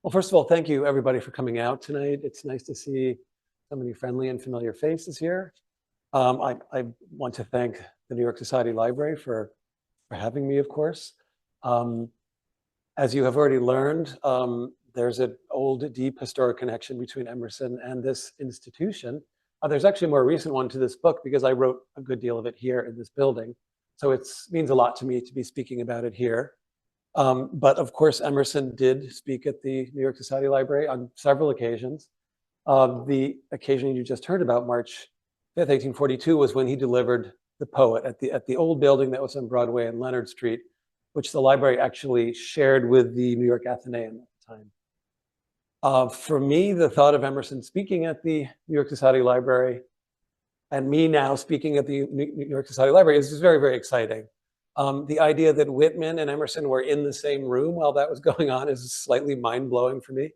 Well, first of all, thank you everybody for coming out tonight. It's nice to see so many friendly and familiar faces here. I want to thank the New York Society Library for having me, of course. As you have already learned, there's an old, deep historic connection between Emerson and this institution. There's actually a more recent one to this book because I wrote a good deal of it here in this building. So it means a lot to me to be speaking about it here. But of course, Emerson did speak at the New York Society Library on several occasions. The occasion you just heard about, March 5th, 1842, was when he delivered The Poet at the old building that was on Broadway and Leonard Street, which the library actually shared with the New York Athenaeum at the time. For me, the thought of Emerson speaking at the New York Society Library and me now speaking at the New York Society Library is very, very exciting. The idea that Whitman and Emerson were in the same room while that was going on is slightly mind-blowing for me.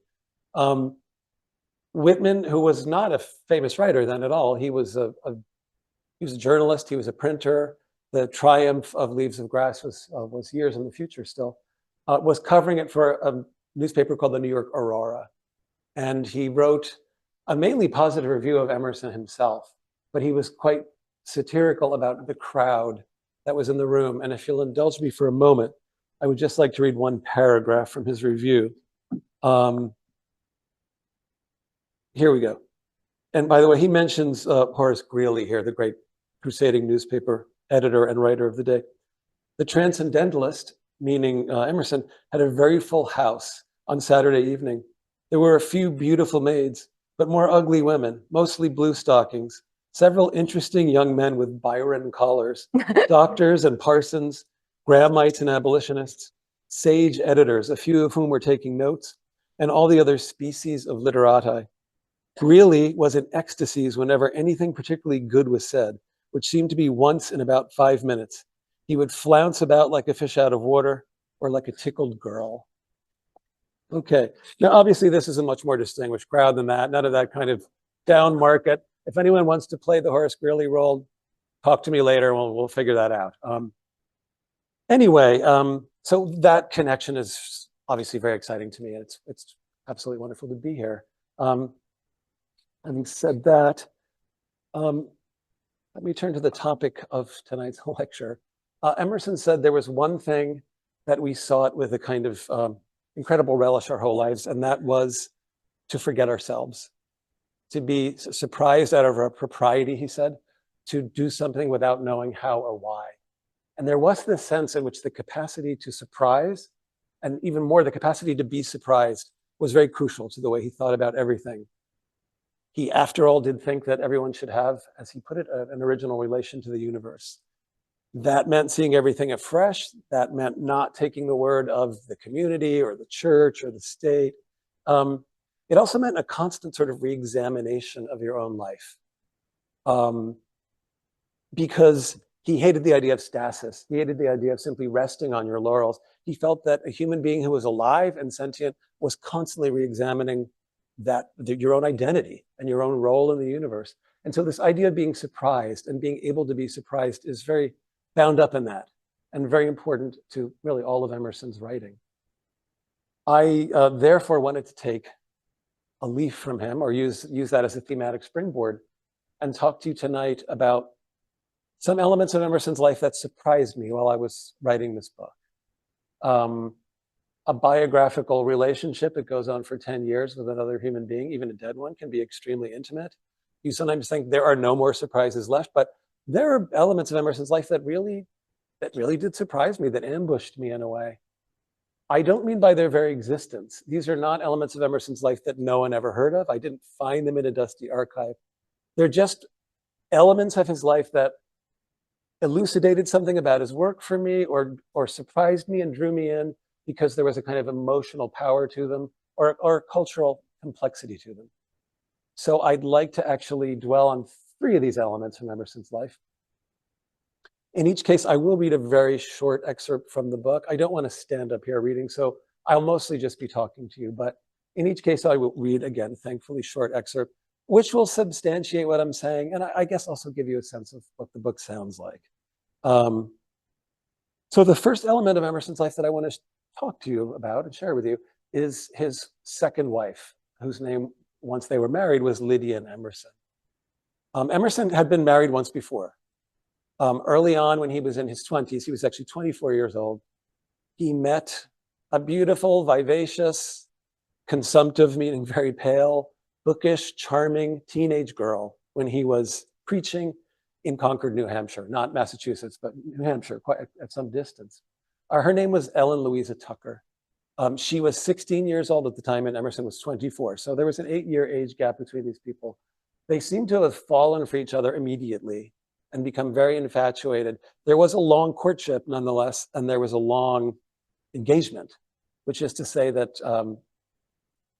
Whitman, who was not a famous writer then at all, he was a journalist, he was a printer. The triumph of Leaves of Grass was years in the future still, was covering it for a newspaper called the New York Aurora. And he wrote a mainly positive review of Emerson himself, but he was quite satirical about the crowd that was in the room. And if you'll indulge me for a moment, I would just like to read one paragraph from his review. Here we go. And by the way, he mentions Horace Greeley here, the great crusading newspaper editor and writer of the day. The transcendentalist, meaning Emerson, had a very full house on Saturday evening. There were a few beautiful maids, but more ugly women, mostly blue stockings, several interesting young men with Byron collars, doctors and parsons, Grahamites and abolitionists, sage editors, a few of whom were taking notes, and all the other species of literati. Greeley was in ecstasies whenever anything particularly good was said, which seemed to be once in about 5 minutes. He would flounce about like a fish out of water or like a tickled girl. Okay, now obviously this is a much more distinguished crowd than that, none of that kind of down market. If anyone wants to play the Horace Greeley role, talk to me later, we'll figure that out. Anyway, so that connection is obviously very exciting to me, and it's absolutely wonderful to be here. Having said that, let me turn to the topic of tonight's lecture. Emerson said there was one thing that we sought with a kind of incredible relish our whole lives, and that was to forget ourselves, to be surprised out of our propriety, he said, to do something without knowing how or why. And there was this sense in which the capacity to surprise, and even more the capacity to be surprised, was very crucial to the way he thought about everything. He, after all, did think that everyone should have, as he put it, an original relation to the universe. That meant seeing everything afresh. That meant not taking the word of the community or the church or the state. It also meant a constant sort of re-examination of your own life. Because he hated the idea of stasis. He hated the idea of simply resting on your laurels. He felt that a human being who was alive and sentient was constantly re-examining your own identity and your own role in the universe. And so this idea of being surprised and being able to be surprised is very bound up in that and very important to really all of Emerson's writing. I therefore wanted to take a leaf from him or use that as a thematic springboard and talk to you tonight about some elements of Emerson's life that surprised me while I was writing this book. A biographical relationship, it goes on for 10 years with another human being, even a dead one, can be extremely intimate. You sometimes think there are no more surprises left, but there are elements of Emerson's life that really did surprise me, that ambushed me in a way. I don't mean by their very existence. These are not elements of Emerson's life that no one ever heard of. I didn't find them in a dusty archive. They're just elements of his life that elucidated something about his work for me or surprised me and drew me in because there was a kind of emotional power to them or cultural complexity to them. So I'd like to actually dwell on 3 of these elements from Emerson's life. In each case, I will read a very short excerpt from the book. I don't want to stand up here reading, so I'll mostly just be talking to you. But in each case, I will read, again, thankfully, short excerpt, which will substantiate what I'm saying, and I guess also give you a sense of what the book sounds like. So the first element of Emerson's life that I want to talk to you about and share with you is his second wife, whose name, once they were married, was Lydia and Emerson. Emerson had been married once before. Early on, when he was in his 20s, he was actually 24 years old, he met a beautiful, vivacious, consumptive, meaning very pale, bookish, charming teenage girl when he was preaching in Concord, New Hampshire, not Massachusetts, but New Hampshire, quite at some distance. Her name was Ellen Louisa Tucker. She was 16 years old at the time, and Emerson was 24. So there was an 8-year age gap between these people. They seem to have fallen for each other immediately and become very infatuated. There was a long courtship, nonetheless, and there was a long engagement, which is to say that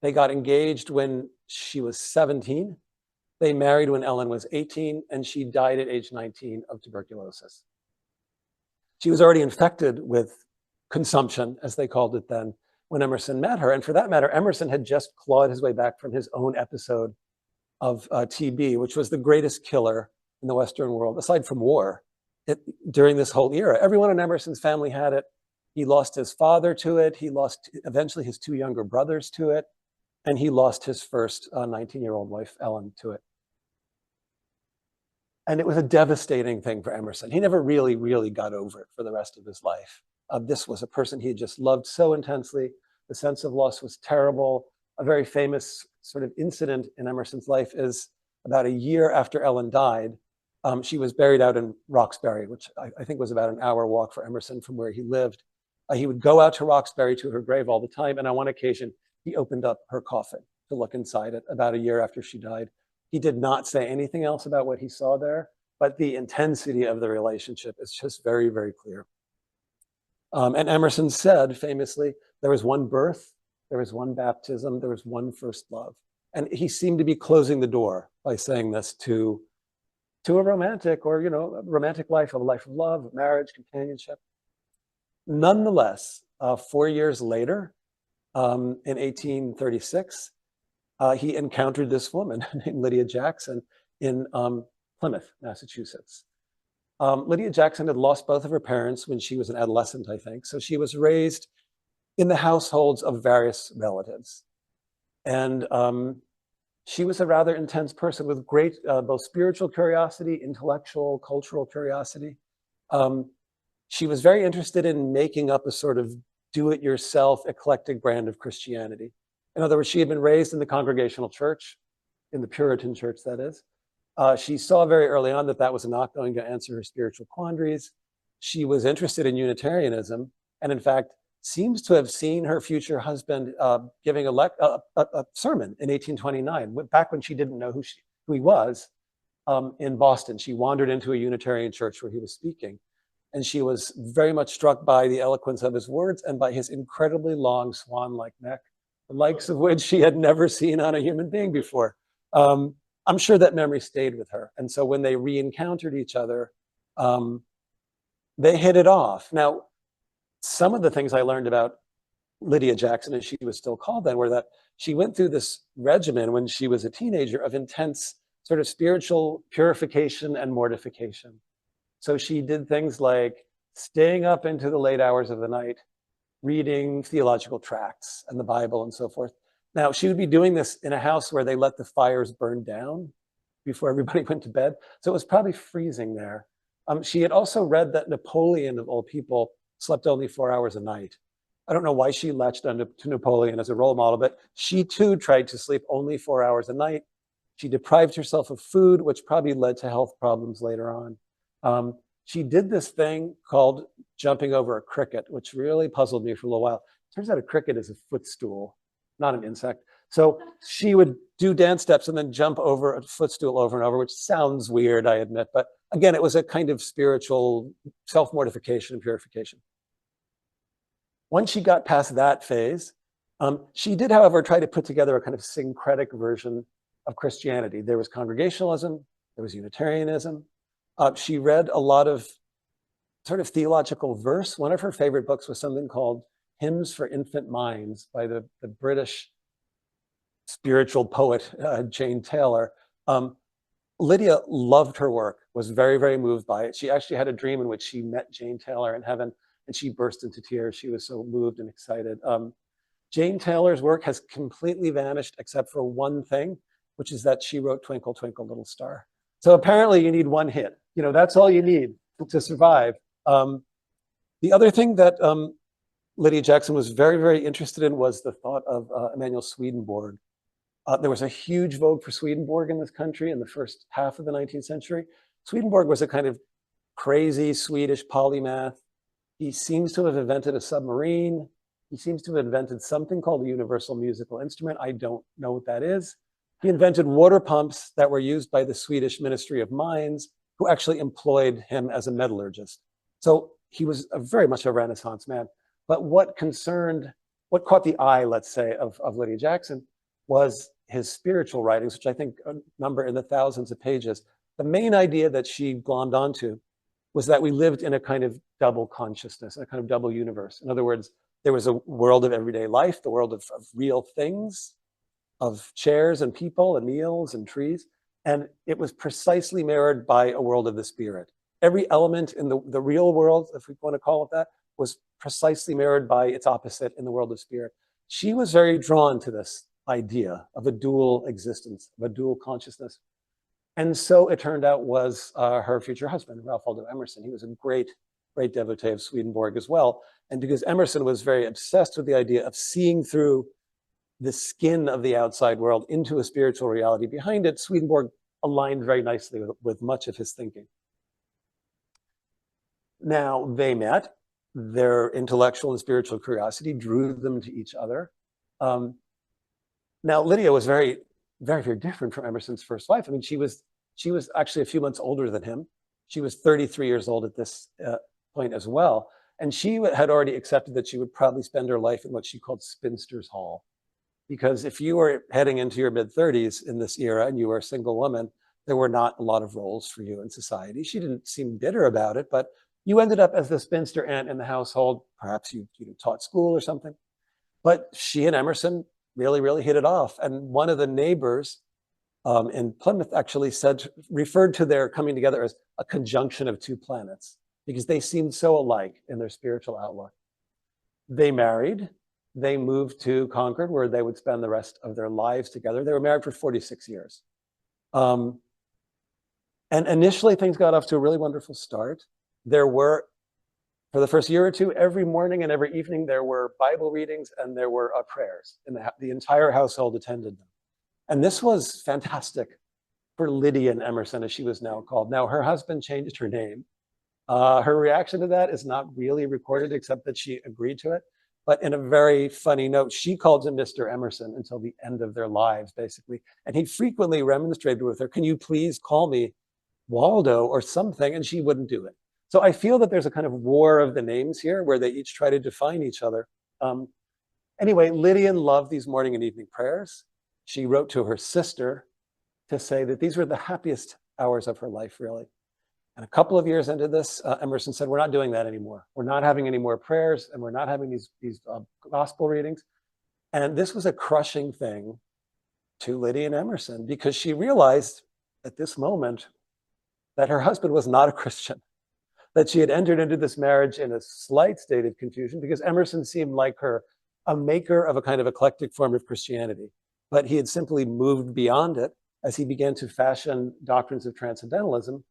they got engaged when she was 17. They married when Ellen was 18, and she died at age 19 of tuberculosis. She was already infected with consumption, as they called it then, when Emerson met her. And for that matter, Emerson had just clawed his way back from his own episode of TB, which was the greatest killer in the Western world, aside from war, during this whole era. Everyone in Emerson's family had it. He lost his father to it. He lost eventually his 2 younger brothers to it. And he lost his first 19-year-old wife, Ellen, to it. And it was a devastating thing for Emerson. He never really got over it for the rest of his life. This was a person he had just loved so intensely. The sense of loss was terrible. A very famous sort of incident in Emerson's life is about a year after Ellen died, she was buried out in Roxbury, which I think was about an hour walk for Emerson from where he lived. He would go out to Roxbury to her grave all the time. And on one occasion, he opened up her coffin to look inside it about a year after she died. He did not say anything else about what he saw there, but the intensity of the relationship is just very, very clear. And Emerson said famously, there was one birth, there was one baptism, there was one first love. And he seemed to be closing the door by saying this to a romantic or, a romantic life, a life of love, marriage, companionship. Nonetheless, 4 years later, in 1836, he encountered this woman named Lydia Jackson in Plymouth, Massachusetts. Lydia Jackson had lost both of her parents when she was an adolescent, I think. So she was raised in the households of various relatives. And she was a rather intense person with great both spiritual curiosity, intellectual, cultural curiosity. She was very interested in making up a sort of do-it-yourself eclectic brand of Christianity. In other words, she had been raised in the Congregational church, in the Puritan church, that is. She saw very early on that that was not going to answer her spiritual quandaries. She was interested in Unitarianism, and in fact, seems to have seen her future husband giving a sermon in 1829, back when she didn't know who he was, in Boston. She wandered into a Unitarian church where he was speaking, and she was very much struck by the eloquence of his words and by his incredibly long swan-like neck, the likes of which she had never seen on a human being before. I'm sure that memory stayed with her. And so when they re-encountered each other, they hit it off. Now, some of the things I learned about Lydia Jackson, as she was still called then, were that she went through this regimen when she was a teenager of intense sort of spiritual purification and mortification. So she did things like staying up into the late hours of the night, reading theological tracts and the Bible and so forth. Now, she would be doing this in a house where they let the fires burn down before everybody went to bed. So it was probably freezing there. She had also read that Napoleon, of all people, slept only 4 hours a night. I don't know why she latched onto Napoleon as a role model, but she too tried to sleep only 4 hours a night. She deprived herself of food, which probably led to health problems later on. She did this thing called jumping over a cricket, which really puzzled me for a little while. Turns out a cricket is a footstool, not an insect. So she would do dance steps and then jump over a footstool over and over, which sounds weird, I admit. But again, it was a kind of spiritual self-mortification and purification. Once she got past that phase, she did, however, try to put together a kind of syncretic version of Christianity. There was Congregationalism, there was Unitarianism. She read a lot of sort of theological verse. One of her favorite books was something called Hymns for Infant Minds by the British spiritual poet, Jane Taylor. Lydia loved her work, was very, very moved by it. She actually had a dream in which she met Jane Taylor in heaven, and she burst into tears. She was so moved and excited. Jane Taylor's work has completely vanished except for one thing, which is that she wrote Twinkle, Twinkle, Little Star. So apparently you need one hit. That's all you need to survive. The other thing that Lydia Jackson was very, very interested in was the thought of Emanuel Swedenborg. There was a huge vogue for Swedenborg in this country in the first half of the 19th century. Swedenborg was a kind of crazy Swedish polymath. He seems to have invented a submarine. He seems to have invented something called a universal musical instrument. I don't know what that is. He invented water pumps that were used by the Swedish Ministry of Mines, who actually employed him as a metallurgist. So he was very much a Renaissance man. But what caught the eye, let's say, of Lydia Jackson was his spiritual writings, which I think number in the thousands of pages. The main idea that she glommed onto was that we lived in a kind of double consciousness, a kind of double universe. In other words, there was a world of everyday life, the world of real things, of chairs and people and meals and trees. And it was precisely mirrored by a world of the spirit. Every element in the real world, if we want to call it that, was precisely mirrored by its opposite in the world of spirit. She was very drawn to this idea of a dual existence, of a dual consciousness. And so it turned out was her future husband, Ralph Waldo Emerson. He was a great, great devotee of Swedenborg as well. And because Emerson was very obsessed with the idea of seeing through the skin of the outside world into a spiritual reality behind it, Swedenborg aligned very nicely with much of his thinking. Now, they met. Their intellectual and spiritual curiosity drew them to each other. Now, Lydia was very, very, very different from Emerson's first wife. I mean, she was actually a few months older than him. She was 33 years old at this point as well. And she had already accepted that she would probably spend her life in what she called Spinster's Hall. Because if you were heading into your mid-30s in this era and you were a single woman, there were not a lot of roles for you in society. She didn't seem bitter about it, but you ended up as the spinster aunt in the household. Perhaps you taught school or something. But she and Emerson really, really hit it off. And one of the neighbors in Plymouth actually referred to their coming together as a conjunction of two planets, because they seemed so alike in their spiritual outlook. They married. They moved to Concord, where they would spend the rest of their lives together. They were married for 46 years. And initially, things got off to a really wonderful start. There were, for the first year or two, every morning and every evening, there were Bible readings and there were prayers. And the entire household attended them. And this was fantastic for Lydia and Emerson, as she was now called. Now, her husband changed her name. Her reaction to that is not really recorded, except that she agreed to it. But in a very funny note, she called him Mr. Emerson until the end of their lives, basically. And he frequently remonstrated with her, can you please call me Waldo or something? And she wouldn't do it. So I feel that there's a kind of war of the names here where they each try to define each other. Anyway, Lydia loved these morning and evening prayers. She wrote to her sister to say that these were the happiest hours of her life, really. And a couple of years into this, Emerson said, we're not doing that anymore. We're not having any more prayers, and we're not having these gospel readings. And this was a crushing thing to Lydia and Emerson, because she realized at this moment that her husband was not a Christian, that she had entered into this marriage in a slight state of confusion, because Emerson seemed like her, a maker of a kind of eclectic form of Christianity. But he had simply moved beyond it as he began to fashion doctrines of transcendentalism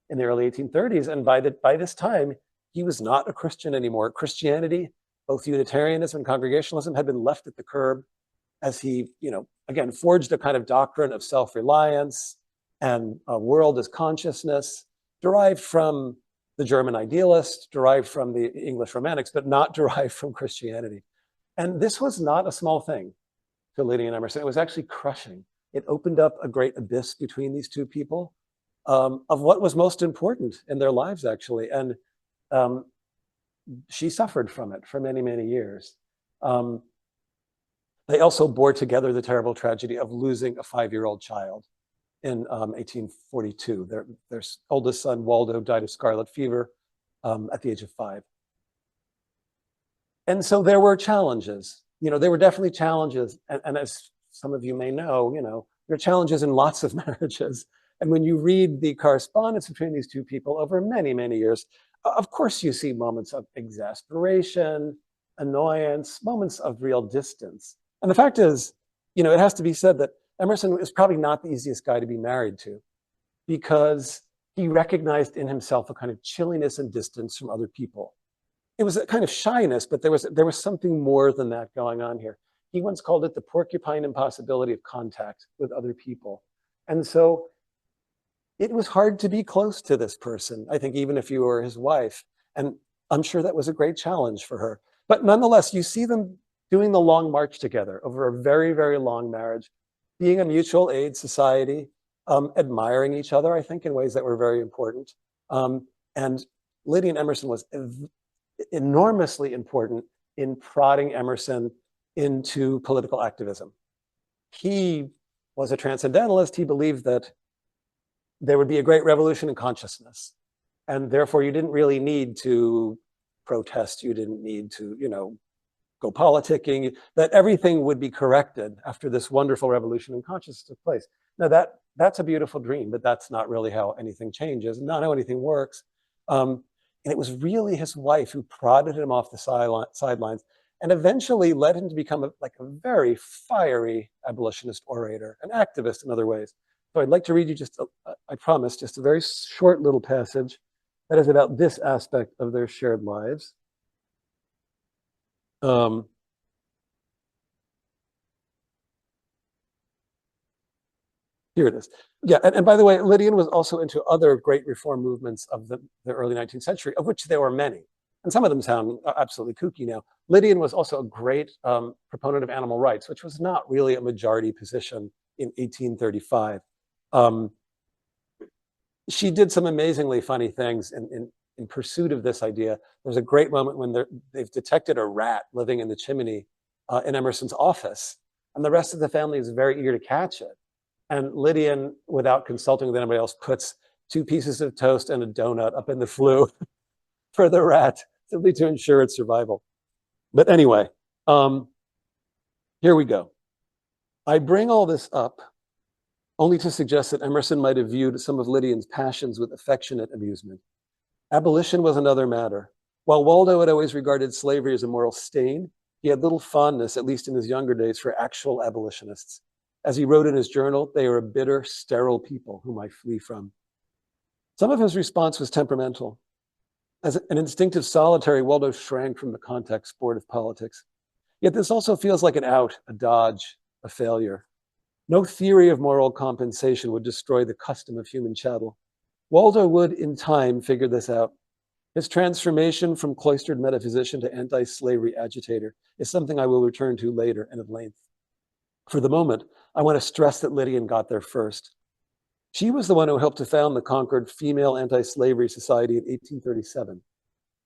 in the early 1830s. And by this time, he was not a Christian anymore. Christianity, both Unitarianism and Congregationalism, had been left at the curb as he, again, forged a kind of doctrine of self-reliance and a world as consciousness, derived from the German idealist, derived from the English Romantics, but not derived from Christianity. And this was not a small thing to Lydia and Emerson. It was actually crushing. It opened up a great abyss between these two people. Of what was most important in their lives, actually. And she suffered from it for many, many years. They also bore together the terrible tragedy of losing a 5-year-old child in 1842. Their oldest son, Waldo, died of scarlet fever at the age of 5. And so there were challenges. There were definitely challenges. And as some of you may know, there are challenges in lots of marriages. And when you read the correspondence between these two people over many, many years, of course you see moments of exasperation, annoyance, moments of real distance. And the fact is, it has to be said that Emerson is probably not the easiest guy to be married to, because he recognized in himself a kind of chilliness and distance from other people. It was a kind of shyness, but there was something more than that going on here. He once called it the porcupine impossibility of contact with other people. And so it was hard to be close to this person, I think, even if you were his wife. And I'm sure that was a great challenge for her. But nonetheless, you see them doing the long march together over a very, very long marriage, being a mutual aid society, admiring each other, I think, in ways that were very important. And Lydia and Emerson was enormously important in prodding Emerson into political activism. He was a transcendentalist. He believed that there would be a great revolution in consciousness, and therefore you didn't really need to protest. You didn't need to, go politicking, that everything would be corrected after this wonderful revolution in consciousness took place. Now that's a beautiful dream, but that's not really how anything changes, not how anything works. And it was really his wife who prodded him off the sidelines and eventually led him to become a very fiery abolitionist orator, an activist in other ways. So I'd like to read you I promise, just a very short little passage that is about this aspect of their shared lives. Here it is. Yeah, and by the way, Lydian was also into other great reform movements of the early 19th century, of which there were many. And some of them sound absolutely kooky now. Lydian was also a great proponent of animal rights, which was not really a majority position in 1835. She did some amazingly funny things in pursuit of this idea. There's a great moment when they've detected a rat living in the chimney in Emerson's office, and the rest of the family is very eager to catch it. And Lydian, without consulting with anybody else, puts 2 pieces of toast and a donut up in the flue for the rat, simply to ensure its survival. But anyway, here we go. I bring all this up only to suggest that Emerson might have viewed some of Lydian's passions with affectionate amusement. Abolition was another matter. While Waldo had always regarded slavery as a moral stain, he had little fondness, at least in his younger days, for actual abolitionists. As he wrote in his journal, they are a bitter, sterile people whom I flee from. Some of his response was temperamental. As an instinctive solitary, Waldo shrank from the contact sport of politics. Yet this also feels like an out, a dodge, a failure. No theory of moral compensation would destroy the custom of human chattel. Waldo would, in time, figure this out. His transformation from cloistered metaphysician to anti-slavery agitator is something I will return to later and at length. For the moment, I want to stress that Lydian got there first. She was the one who helped to found the Concord Female Anti-Slavery Society in 1837.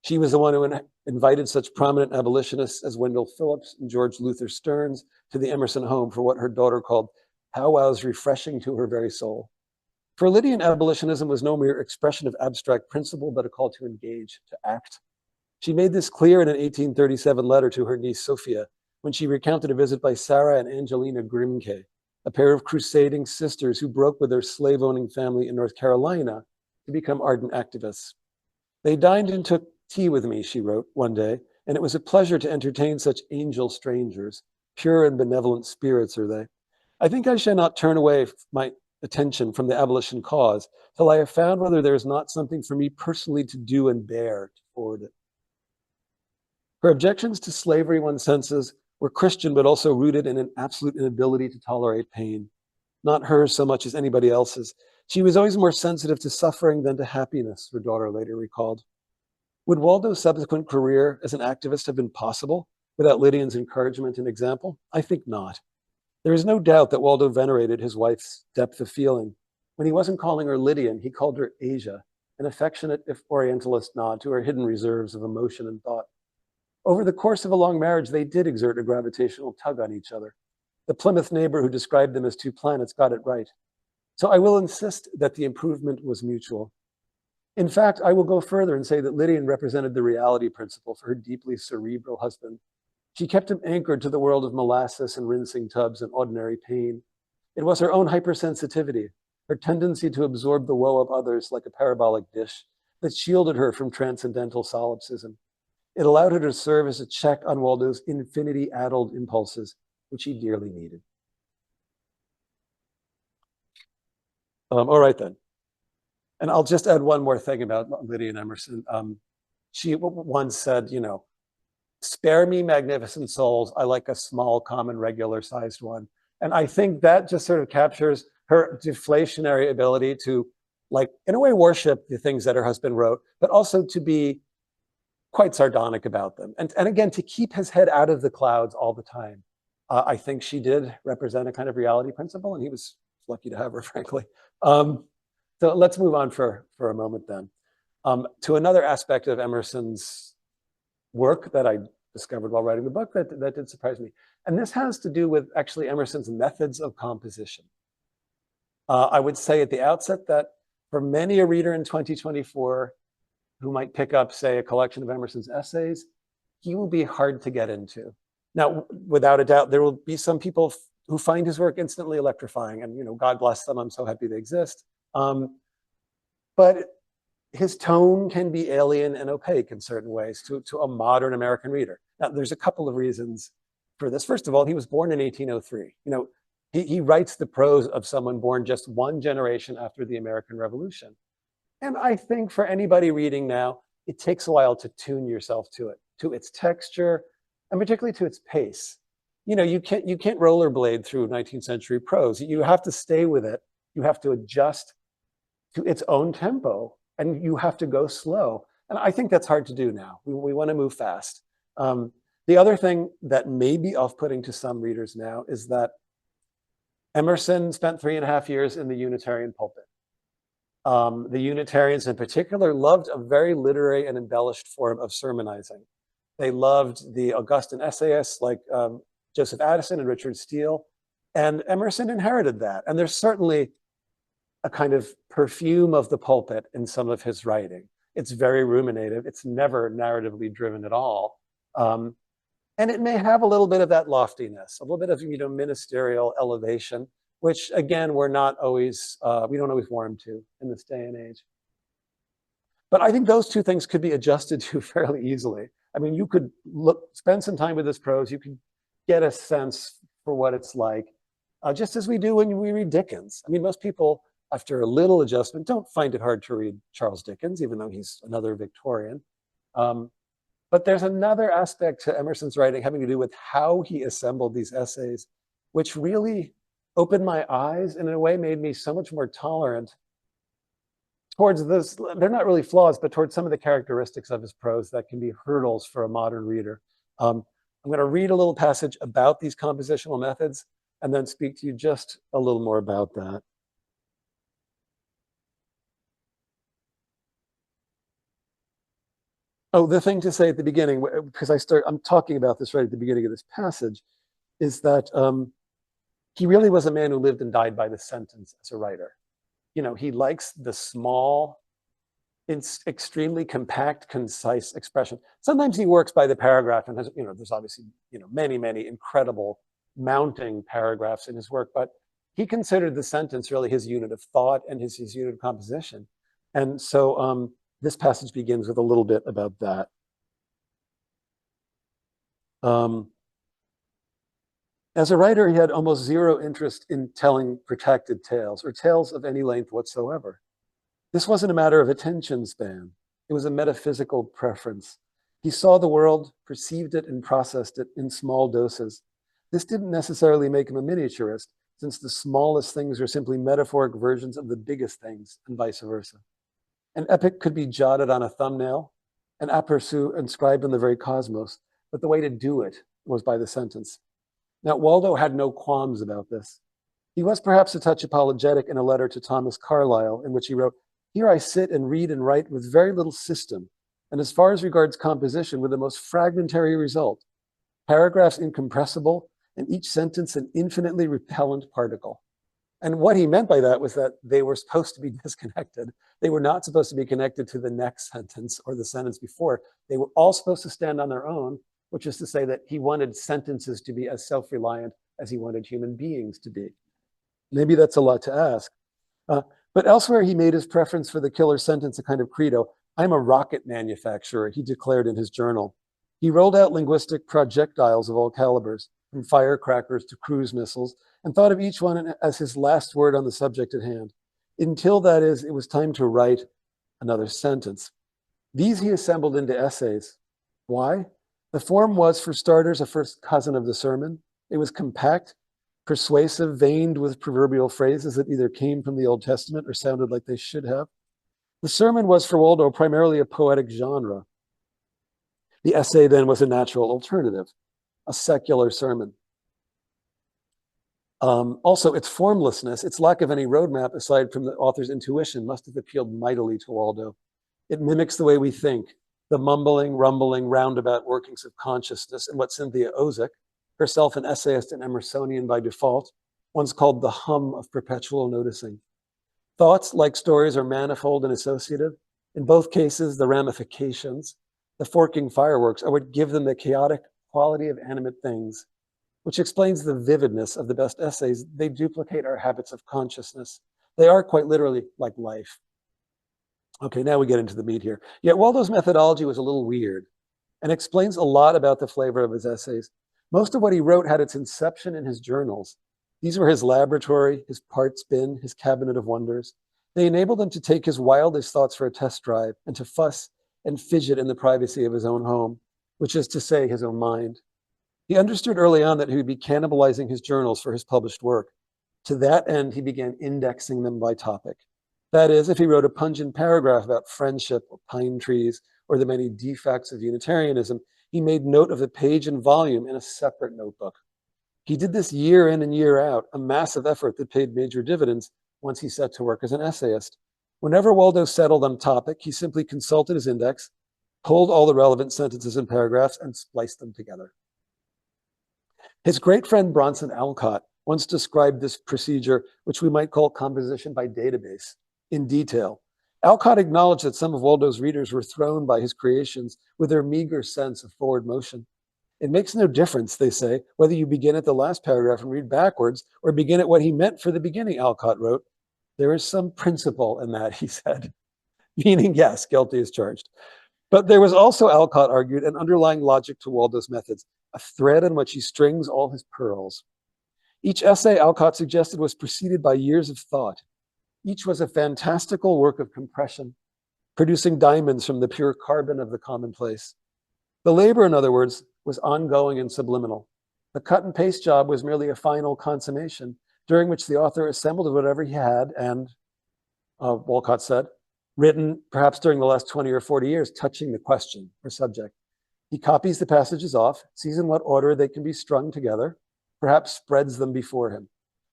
She was the one who invited such prominent abolitionists as Wendell Phillips and George Luther Stearns to the Emerson home for what her daughter called powwows refreshing to her very soul. For Lydian, abolitionism was no mere expression of abstract principle, but a call to engage, to act. She made this clear in an 1837 letter to her niece Sophia, when she recounted a visit by Sarah and Angelina Grimke, a pair of crusading sisters who broke with their slave-owning family in North Carolina to become ardent activists. They dined and took tea with me, she wrote one day, and it was a pleasure to entertain such angel strangers. Pure and benevolent spirits are they. I think I shall not turn away my attention from the abolition cause till I have found whether there is not something for me personally to do and bear to forward it. Her objections to slavery, one senses, were Christian, but also rooted in an absolute inability to tolerate pain. Not hers so much as anybody else's. She was always more sensitive to suffering than to happiness, her daughter later recalled. Would Waldo's subsequent career as an activist have been possible without Lydian's encouragement and example? I think not. There is no doubt that Waldo venerated his wife's depth of feeling. When he wasn't calling her Lydian, he called her Asia, an affectionate, if orientalist nod to her hidden reserves of emotion and thought. Over the course of a long marriage, they did exert a gravitational tug on each other. The Plymouth neighbor who described them as 2 planets got it right. So I will insist that the improvement was mutual. In fact, I will go further and say that Lydian represented the reality principle for her deeply cerebral husband. She kept him anchored to the world of molasses and rinsing tubs and ordinary pain. It was her own hypersensitivity, her tendency to absorb the woe of others like a parabolic dish, that shielded her from transcendental solipsism. It allowed her to serve as a check on Waldo's infinity-addled impulses, which he dearly needed. All right, then. And I'll just add one more thing about Lydia and Emerson. She once said, you know, spare me magnificent souls. I like a small, common, regular-sized one. And I think that just sort of captures her deflationary ability to, like, in a way, worship the things that her husband wrote, but also to be quite sardonic about them. And again, to keep his head out of the clouds all the time. I think she did represent a kind of reality principle, and he was lucky to have her, frankly. So let's move on for a moment then to another aspect of Emerson's work that I discovered while writing the book that did surprise me. And this has to do with actually Emerson's methods of composition. I would say at the outset that for many a reader in 2024 who might pick up, say, a collection of Emerson's essays, he will be hard to get into. Now, without a doubt, there will be some people who find his work instantly electrifying, and, you know, God bless them, I'm so happy they exist. But his tone can be alien and opaque in certain ways to a modern American reader. Now, there's a couple of reasons for this. First of all, he was born in 1803. You know, he writes the prose of someone born just one generation after the American Revolution. And I think for anybody reading now, it takes a while to tune yourself to it, to its texture, and particularly to its pace. You know, you can't rollerblade through 19th century prose. You have to stay with it. You have to adjust to its own tempo, and you have to go slow. And I think that's hard to do now. We want to move fast. The other thing that may be off-putting to some readers now is that Emerson spent 3.5 years in the Unitarian pulpit. The Unitarians in particular loved a very literary and embellished form of sermonizing. They loved the Augustan essayists like Joseph Addison and Richard Steele, and Emerson inherited that. And there's certainly a kind of perfume of the pulpit in some of his writing. It's very ruminative. It's never narratively driven at all. And it may have a little bit of that loftiness, a little bit of, you know, ministerial elevation, which again, we don't always warm to in this day and age. But I think those two things could be adjusted to fairly easily. I mean, you could spend some time with this prose, you could get a sense for what it's like, just as we do when we read Dickens. I mean, most people, after a little adjustment, don't find it hard to read Charles Dickens, even though he's another Victorian. But there's another aspect to Emerson's writing having to do with how he assembled these essays, which really opened my eyes and in a way made me so much more tolerant towards this. They're not really flaws, but towards some of the characteristics of his prose that can be hurdles for a modern reader. I'm going to read a little passage about these compositional methods and then speak to you just a little more about that. Oh, the thing to say at the beginning, because I'm talking about this right at the beginning of this passage, is that he really was a man who lived and died by the sentence as a writer. You know, he likes the small, extremely compact, concise expression. Sometimes he works by the paragraph and has, you know, there's obviously, you know, many, many incredible mounting paragraphs in his work, but he considered the sentence really his unit of thought and his unit of composition. And so this passage begins with a little bit about that. As a writer, he had almost zero interest in telling protracted tales or tales of any length whatsoever. This wasn't a matter of attention span. It was a metaphysical preference. He saw the world, perceived it, and processed it in small doses. This didn't necessarily make him a miniaturist, since the smallest things are simply metaphoric versions of the biggest things, and vice versa. An epic could be jotted on a thumbnail, an aperçu inscribed in the very cosmos, but the way to do it was by the sentence. Now, Waldo had no qualms about this. He was perhaps a touch apologetic in a letter to Thomas Carlyle, in which he wrote, "Here I sit and read and write with very little system, and as far as regards composition, with the most fragmentary result. Paragraphs incompressible, and each sentence an infinitely repellent particle." And what he meant by that was that they were supposed to be disconnected. They were not supposed to be connected to the next sentence or the sentence before. They were all supposed to stand on their own, which is to say that he wanted sentences to be as self-reliant as he wanted human beings to be. Maybe that's a lot to ask. But elsewhere, he made his preference for the killer sentence a kind of credo. "I'm a rocket manufacturer," he declared in his journal. He rolled out linguistic projectiles of all calibers, from firecrackers to cruise missiles, and thought of each one as his last word on the subject at hand, until, that is, it was time to write another sentence. These he assembled into essays. Why? The form was, for starters, a first cousin of the sermon. It was compact, persuasive, veined with proverbial phrases that either came from the Old Testament or sounded like they should have. The sermon was, for Waldo, primarily a poetic genre. The essay, then, was a natural alternative, a secular sermon. Also, its formlessness, its lack of any roadmap aside from the author's intuition, must have appealed mightily to Waldo. It mimics the way we think, the mumbling, rumbling, roundabout workings of consciousness, and what Cynthia Ozick, herself an essayist and Emersonian by default, once called the hum of perpetual noticing. Thoughts, like stories, are manifold and associative. In both cases, the ramifications, the forking fireworks, are what give them the chaotic quality of animate things, which explains the vividness of the best essays. They duplicate our habits of consciousness. They are quite literally like life. Okay, now we get into the meat here. Yet Waldo's methodology was a little weird and explains a lot about the flavor of his essays. Most of what he wrote had its inception in his journals. These were his laboratory, his parts bin, his cabinet of wonders. They enabled him to take his wildest thoughts for a test drive and to fuss and fidget in the privacy of his own home, which is to say, his own mind. He understood early on that he would be cannibalizing his journals for his published work. To that end, he began indexing them by topic. That is, if he wrote a pungent paragraph about friendship or pine trees or the many defects of Unitarianism, he made note of the page and volume in a separate notebook. He did this year in and year out, a massive effort that paid major dividends once he set to work as an essayist. Whenever Waldo settled on a topic, he simply consulted his index, pulled all the relevant sentences and paragraphs, and spliced them together. His great friend Bronson Alcott once described this procedure, which we might call composition by database, in detail. Alcott acknowledged that some of Waldo's readers were thrown by his creations with their meager sense of forward motion. It makes no difference, they say, whether you begin at the last paragraph and read backwards or begin at what he meant for the beginning, Alcott wrote. There is some principle in that, he said, meaning, yes, guilty as charged. But there was also, Alcott argued, an underlying logic to Waldo's methods, a thread on which he strings all his pearls. Each essay, Alcott suggested, was preceded by years of thought. Each was a fantastical work of compression, producing diamonds from the pure carbon of the commonplace. The labor, in other words, was ongoing and subliminal. The cut and paste job was merely a final consummation, during which the author assembled whatever he had and, Walcott said, written perhaps during the last 20 or 40 years, touching the question or subject. He copies the passages off, sees in what order they can be strung together, perhaps spreads them before him.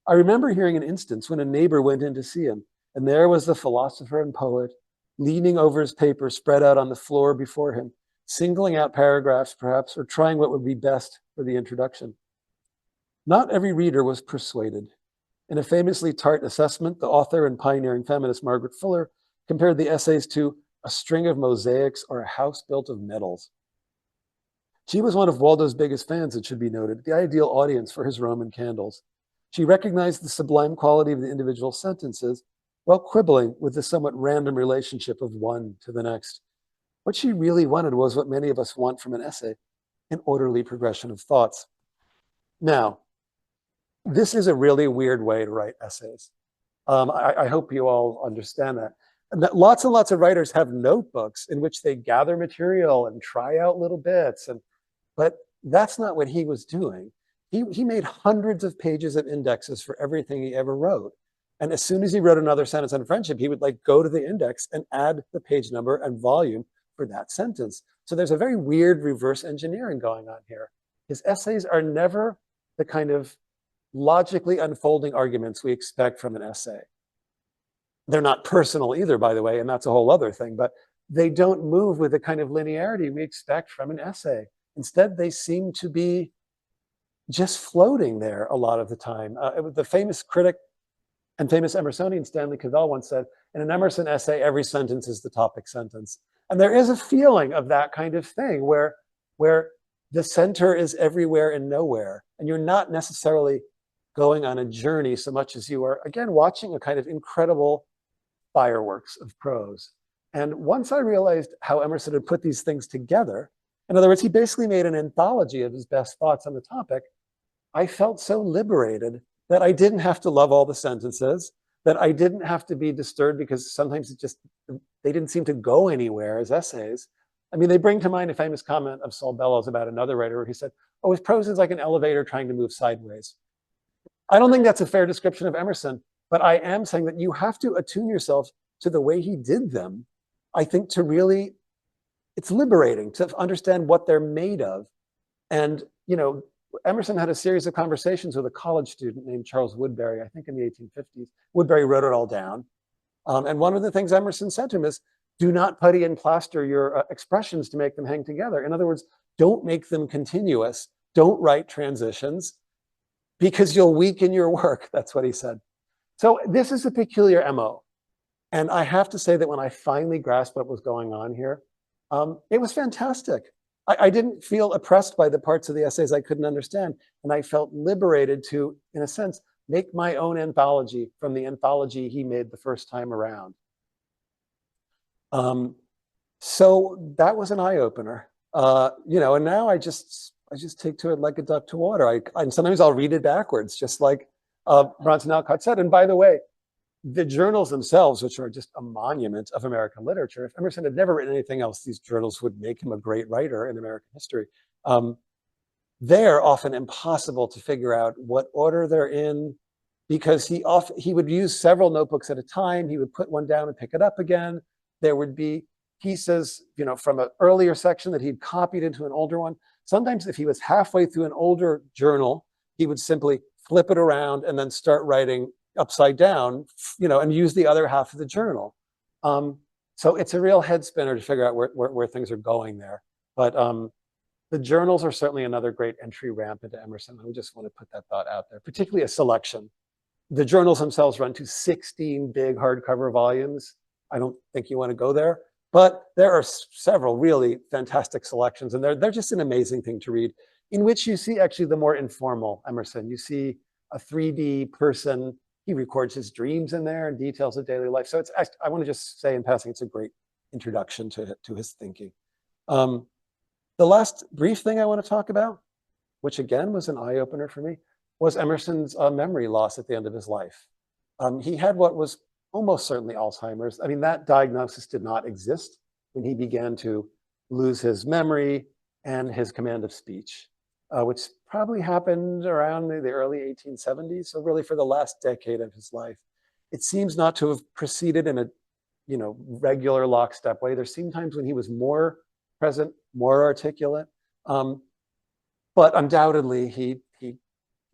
I remember hearing an instance when a neighbor went in to see him, and there was the philosopher and poet, leaning over his paper spread out on the floor before him, singling out paragraphs perhaps, or trying what would be best for the introduction. Not every reader was persuaded. In a famously tart assessment, the author and pioneering feminist Margaret Fuller compared the essays to a string of mosaics or a house built of metals. She was one of Waldo's biggest fans, it should be noted, the ideal audience for his Roman candles. She recognized the sublime quality of the individual sentences while quibbling with the somewhat random relationship of one to the next. What she really wanted was what many of us want from an essay, an orderly progression of thoughts. Now, this is a really weird way to write essays. I hope you all understand that. Lots and lots of writers have notebooks in which they gather material and try out little bits, but that's not what he was doing. He made hundreds of pages of indexes for everything he ever wrote. And as soon as he wrote another sentence on friendship, he would go to the index and add the page number and volume for that sentence. So there's a very weird reverse engineering going on here. His essays are never the kind of logically unfolding arguments we expect from an essay. They're not personal either, by the way, and that's a whole other thing, but they don't move with the kind of linearity we expect from an essay. Instead, they seem to be just floating there a lot of the time. The famous critic and famous Emersonian Stanley Cavell once said, in an Emerson essay, every sentence is the topic sentence. And there is a feeling of that kind of thing where the center is everywhere and nowhere, and you're not necessarily going on a journey so much as you are, again, watching a kind of incredible fireworks of prose. And once I realized how Emerson had put these things together, In other words, he basically made an anthology of his best thoughts on the topic. I felt so liberated that I didn't have to love all the sentences, that I didn't have to be disturbed because sometimes they didn't seem to go anywhere as essays. I mean, they bring to mind a famous comment of Saul Bellows about another writer where he said, oh, his prose is like an elevator trying to move sideways. I don't think that's a fair description of Emerson, but I am saying that you have to attune yourself to the way he did them. I think to really, it's liberating to understand what they're made of. And, Emerson had a series of conversations with a college student named Charles Woodbury, I think in the 1850s. Woodbury wrote it all down. And one of the things Emerson said to him is, do not putty and plaster your expressions to make them hang together. In other words, don't make them continuous. Don't write transitions because you'll weaken your work. That's what he said. So this is a peculiar MO. And I have to say that when I finally grasped what was going on here, it was fantastic. I didn't feel oppressed by the parts of the essays I couldn't understand. And I felt liberated to, in a sense, make my own anthology from the anthology he made the first time around. So that was an eye-opener. And now I just take to it like a duck to water. And sometimes I'll read it backwards, just like Bronson Alcott said. And by the way, the journals themselves, which are just a monument of American literature, if Emerson had never written anything else, these journals would make him a great writer in American history. They're often impossible to figure out what order they're in, because he would use several notebooks at a time. He would put one down and pick it up again. There would be pieces, from an earlier section that he'd copied into an older one. Sometimes if he was halfway through an older journal, he would simply flip it around and then start writing upside down, and use the other half of the journal. So it's a real head spinner to figure out where things are going there. But the journals are certainly another great entry ramp into Emerson. I just want to put that thought out there, particularly a selection. The journals themselves run to 16 big hardcover volumes. I don't think you want to go there, but there are several really fantastic selections, and they're just an amazing thing to read, in which you see actually the more informal Emerson. You see a 3D person. He records his dreams in there and details of daily life. So I want to just say in passing, it's a great introduction to his thinking. The last brief thing I want to talk about, which again was an eye-opener for me, was Emerson's memory loss at the end of his life. He had what was almost certainly Alzheimer's. I mean, that diagnosis did not exist when he began to lose his memory and his command of speech, which probably happened around the early 1870s. So really for the last decade of his life. It seems not to have proceeded in a regular lockstep way. There seemed times when he was more present, more articulate, but undoubtedly he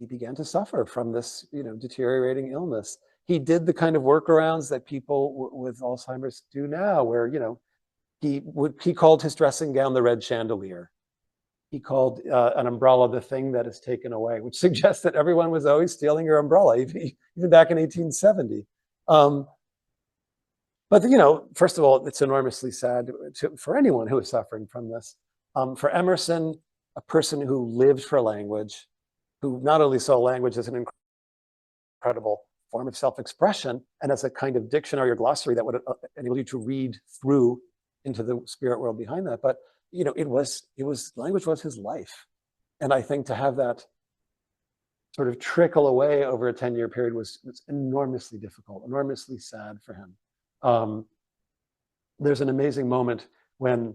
began to suffer from this deteriorating illness. He did the kind of workarounds that people with Alzheimer's do now, where he called his dressing gown the red chandelier. He called an umbrella the thing that is taken away, which suggests that everyone was always stealing your umbrella, even back in 1870. But first of all, it's enormously sad for anyone who is suffering from this. For Emerson, a person who lived for language, who not only saw language as an incredible form of self-expression and as a kind of dictionary or glossary that would enable you to read through into the spirit world behind that, but language was his life. And I think to have that sort of trickle away over a 10-year period was enormously difficult, enormously sad for him. There's an amazing moment when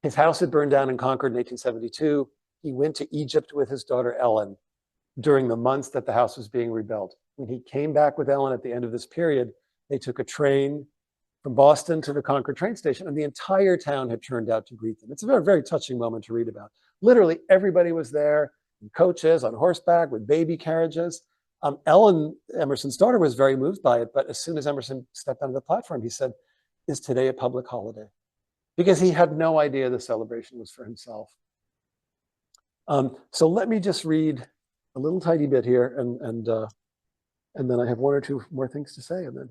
his house had burned down in Concord in 1872. He went to Egypt with his daughter Ellen during the months that the house was being rebuilt. When he came back with Ellen at the end of this period, they took a train from Boston to the Concord train station, and the entire town had turned out to greet them. It's a very, very touching moment to read about. Literally everybody was there, in coaches, on horseback, with baby carriages. Ellen, Emerson's daughter, was very moved by it, but as soon as Emerson stepped onto the platform, he said, "Is today a public holiday?" Because he had no idea the celebration was for himself. So let me just read a little tiny bit here, and then I have one or two more things to say, and then.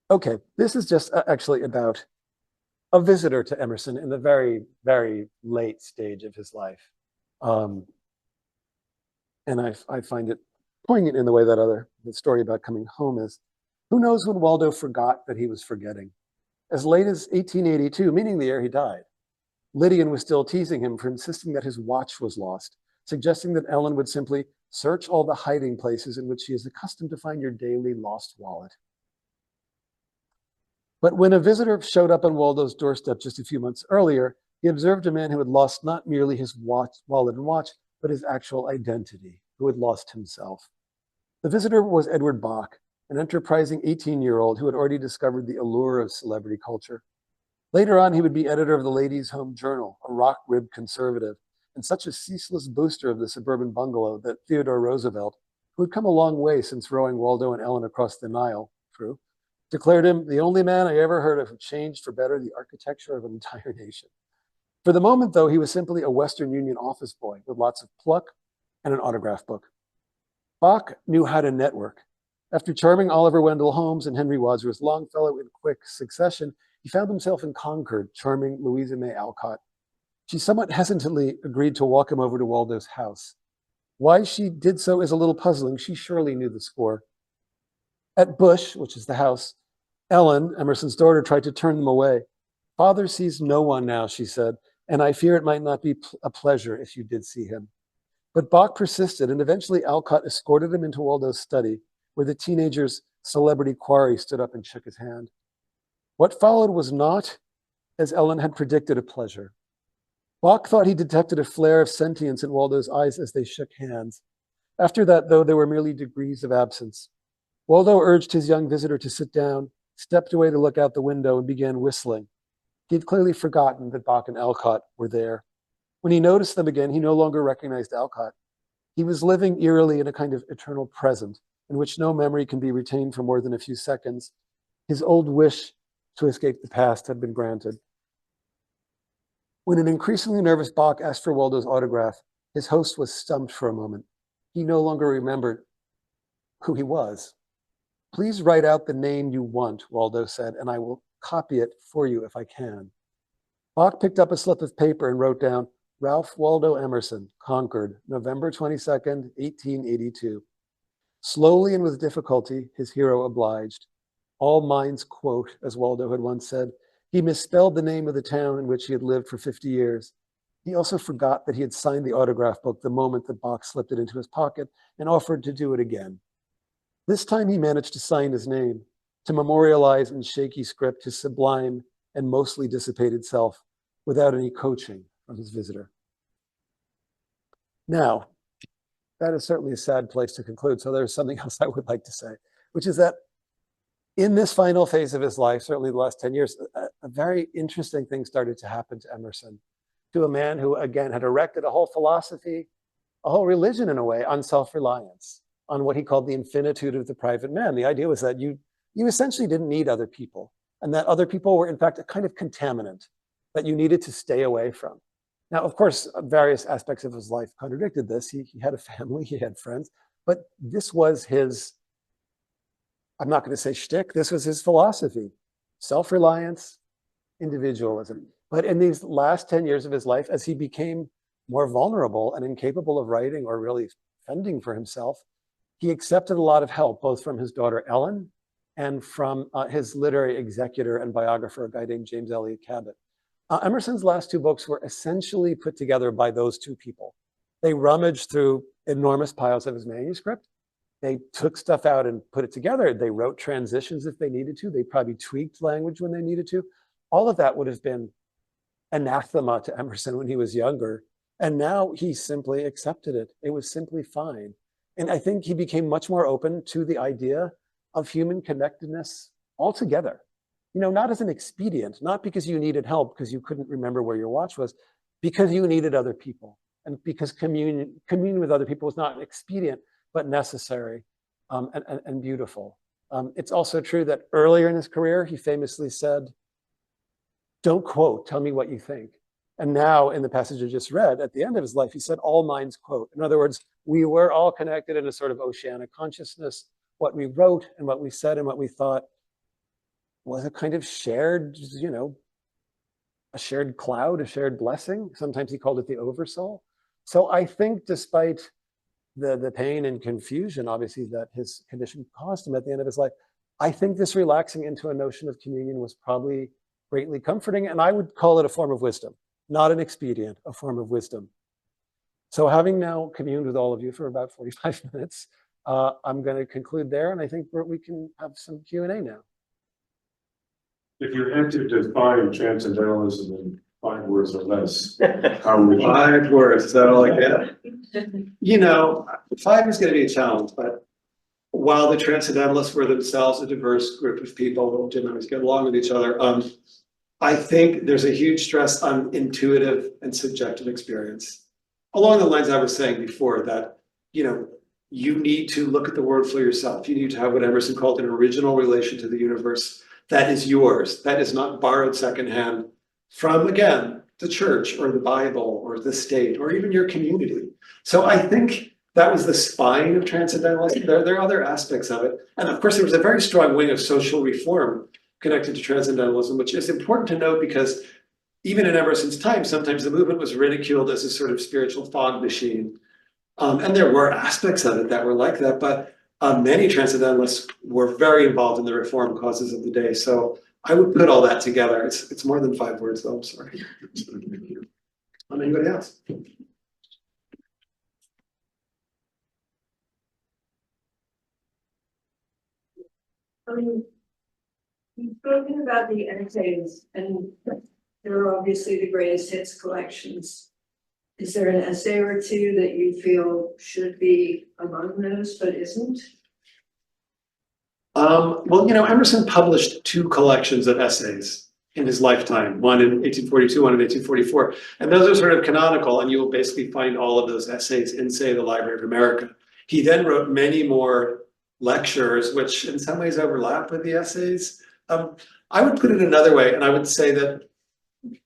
Okay, this is just actually about a visitor to Emerson in the very, very late stage of his life. And I find it poignant in the way that the story about coming home is. Who knows when Waldo forgot that he was forgetting? As late as 1882, meaning the year he died, Lydian was still teasing him for insisting that his watch was lost, suggesting that Ellen would simply search all the hiding places in which she is accustomed to find your daily lost wallet. But when a visitor showed up on Waldo's doorstep just a few months earlier, he observed a man who had lost not merely his wallet and watch, but his actual identity, who had lost himself. The visitor was Edward Bach, an enterprising 18-year-old who had already discovered the allure of celebrity culture. Later on, he would be editor of the Ladies' Home Journal, a rock-ribbed conservative, and such a ceaseless booster of the suburban bungalow that Theodore Roosevelt, who had come a long way since rowing Waldo and Ellen across the Nile, declared him the only man I ever heard of who changed for better the architecture of an entire nation. For the moment, though, he was simply a Western Union office boy with lots of pluck and an autograph book. Bach knew how to network. After charming Oliver Wendell Holmes and Henry Wadsworth Longfellow in quick succession, he found himself in Concord, charming Louisa May Alcott. She somewhat hesitantly agreed to walk him over to Waldo's house. Why she did so is a little puzzling. She surely knew the score. At Bush, which is the house, Ellen, Emerson's daughter, tried to turn them away. Father sees no one now, she said, and I fear it might not be a pleasure if you did see him. But Bach persisted, and eventually Alcott escorted him into Waldo's study, where the teenager's celebrity quarry stood up and shook his hand. What followed was not, as Ellen had predicted, a pleasure. Bach thought he detected a flare of sentience in Waldo's eyes as they shook hands. After that, though, there were merely degrees of absence. Waldo urged his young visitor to sit down, stepped away to look out the window, and began whistling. He had clearly forgotten that Bach and Alcott were there. When he noticed them again, he no longer recognized Alcott. He was living eerily in a kind of eternal present, in which no memory can be retained for more than a few seconds. His old wish to escape the past had been granted. When an increasingly nervous Bach asked for Waldo's autograph, his host was stumped for a moment. He no longer remembered who he was. Please write out the name you want, Waldo said, and I will copy it for you if I can. Bach picked up a slip of paper and wrote down, Ralph Waldo Emerson, Concord, November 22nd, 1882. Slowly and with difficulty, his hero obliged. All minds quote, as Waldo had once said. He misspelled the name of the town in which he had lived for 50 years. He also forgot that he had signed the autograph book the moment that Bach slipped it into his pocket and offered to do it again. This time he managed to sign his name, to memorialize in shaky script his sublime and mostly dissipated self without any coaching from his visitor. Now, that is certainly a sad place to conclude, so there's something else I would like to say, which is that in this final phase of his life, certainly the last 10 years, a very interesting thing started to happen to Emerson, to a man who, again, had erected a whole philosophy, a whole religion in a way, on self-reliance, on what he called the infinitude of the private man. The idea was that you essentially didn't need other people, and that other people were, in fact, a kind of contaminant that you needed to stay away from. Now, of course, various aspects of his life contradicted this. He had a family, he had friends, but this was his, I'm not going to say shtick, this was his philosophy, self-reliance, individualism. But in these last 10 years of his life, as he became more vulnerable and incapable of writing or really fending for himself, he accepted a lot of help, both from his daughter Ellen and from his literary executor and biographer, a guy named James Elliott Cabot. Emerson's last two books were essentially put together by those two people. They rummaged through enormous piles of his manuscript. They took stuff out and put it together. They wrote transitions if they needed to. They probably tweaked language when they needed to. All of that would have been anathema to Emerson when he was younger. And now he simply accepted it. It was simply fine. And I think he became much more open to the idea of human connectedness altogether. You know, not as an expedient, not because you needed help because you couldn't remember where your watch was, because you needed other people. And because communion with other people was not an expedient, but necessary and beautiful. It's also true that earlier in his career, he famously said, don't quote, tell me what you think. And now in the passage I just read, at the end of his life, he said, all minds quote. In other words, we were all connected in a sort of oceanic consciousness. What we wrote and what we said and what we thought was a kind of shared, you know, a shared cloud, a shared blessing. Sometimes he called it the oversoul. So I think despite the pain and confusion, obviously, that his condition caused him at the end of his life, I think this relaxing into a notion of communion was probably greatly comforting, and I would call it a form of wisdom, not an expedient, a form of wisdom. So having now communed with all of you for about 45 minutes, I'm going to conclude there, and I think we can have some Q&A now. If you had to define transcendentalism in 5 words or less, how would you? 5 words, is that all I get? You know, 5 is going to be a challenge, but while the transcendentalists were themselves a diverse group of people who didn't always get along with each other, I think there's a huge stress on intuitive and subjective experience. Along the lines I was saying before, that, you know, you need to look at the world for yourself. You need to have what Emerson called an original relation to the universe that is yours, that is not borrowed secondhand from, again, the church or the Bible or the state or even your community. So I think that was the spine of transcendentalism. There are other aspects of it. And of course, there was a very strong wing of social reform connected to transcendentalism, which is important to note because even in Emerson's time, sometimes the movement was ridiculed as a sort of spiritual fog machine. And there were aspects of it that were like that, but many transcendentalists were very involved in the reform causes of the day. So I would put all that together. It's more than 5 words, though. I'm sorry. Anybody else? You've spoken about the essays, and they're obviously the greatest hits collections. Is there an essay or two that you feel should be among those but isn't? Well, you know, Emerson published 2 collections of essays in his lifetime, one in 1842, one in 1844. And those are sort of canonical, and you will basically find all of those essays in, say, the Library of America. He then wrote many more lectures, which in some ways overlap with the essays. I would put it another way, and I would say that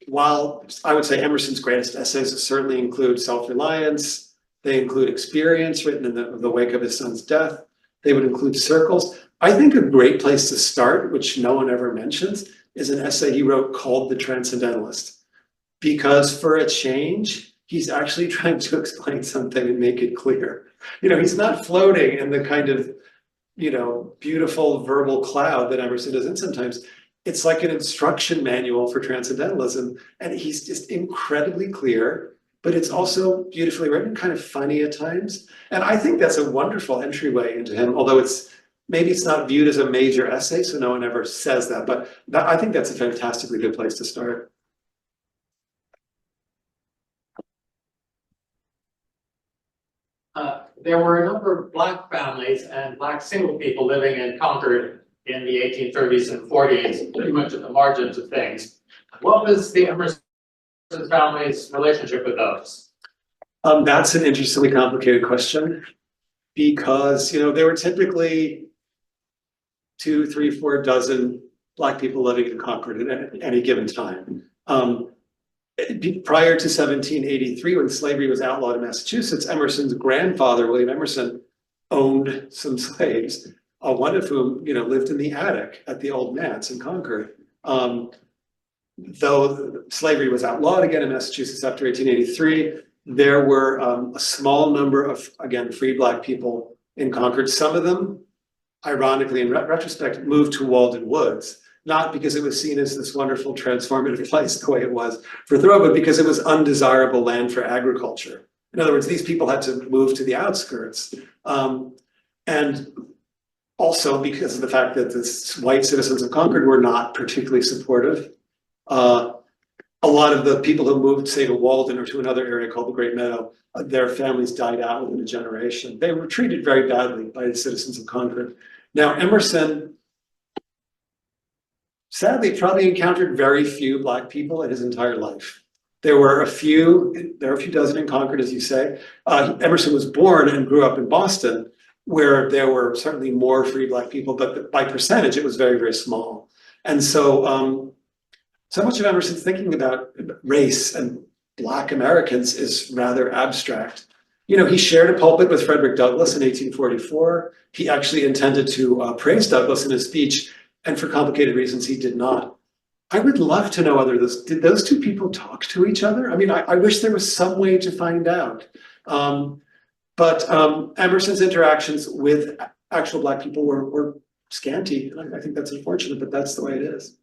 while I would say Emerson's greatest essays certainly include Self-Reliance, they include Experience, written in the wake of his son's death, they would include Circles. I think a great place to start, which no one ever mentions, is an essay he wrote called The Transcendentalist. Because for a change, he's actually trying to explain something and make it clear. You know, he's not floating in the kind of, you know, beautiful verbal cloud that Emerson does. And sometimes it's like an instruction manual for transcendentalism. And he's just incredibly clear, but it's also beautifully written, kind of funny at times. And I think that's a wonderful entryway into him, although maybe it's not viewed as a major essay, so no one ever says that, but I think that's a fantastically good place to start. There were a number of Black families and Black single people living in Concord in the 1830s and 40s, pretty much at the margins of things. What was the Emerson family's relationship with those? That's an interestingly complicated question because, you know, there were typically 2, 3, 4 dozen Black people living in Concord at any given time. Prior to 1783, when slavery was outlawed in Massachusetts, Emerson's grandfather, William Emerson, owned some slaves, one of whom, you know, lived in the attic at the old manse in Concord. Though slavery was outlawed again in Massachusetts after 1883, there were a small number of, again, free Black people in Concord. Some of them, ironically, in retrospect, moved to Walden Woods, not because it was seen as this wonderful transformative place the way it was for Thoreau, but because it was undesirable land for agriculture. In other words, these people had to move to the outskirts. And also because of the fact that the white citizens of Concord were not particularly supportive. A lot of the people who moved, say, to Walden or to another area called the Great Meadow, their families died out within a generation. They were treated very badly by the citizens of Concord. Now, Emerson, sadly, probably encountered very few Black people in his entire life. There were a few dozen in Concord, as you say. Emerson was born and grew up in Boston, where there were certainly more free Black people, but by percentage, it was very, very small. And so, so much of Emerson's thinking about race and Black Americans is rather abstract. You know, he shared a pulpit with Frederick Douglass in 1844. He actually intended to praise Douglass in his speech, and for complicated reasons, he did not. I would love to know whether did those 2 people talk to each other? I mean, I wish there was some way to find out. But Emerson's interactions with actual Black people were scanty. And I think that's unfortunate, but that's the way it is.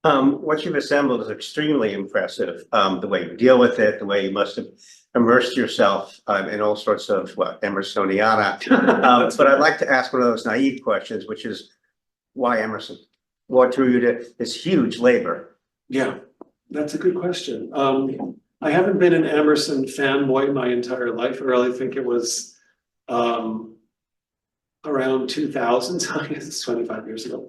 What you've assembled is extremely impressive. The way you deal with it, the way you must have immersed yourself in all sorts of Emersoniana. But I'd like to ask one of those naive questions, which is why Emerson? What drew you to this huge labor? Yeah, that's a good question. I haven't been an Emerson fanboy my entire life. I really think it was around 2000, so I guess it's 25 years ago.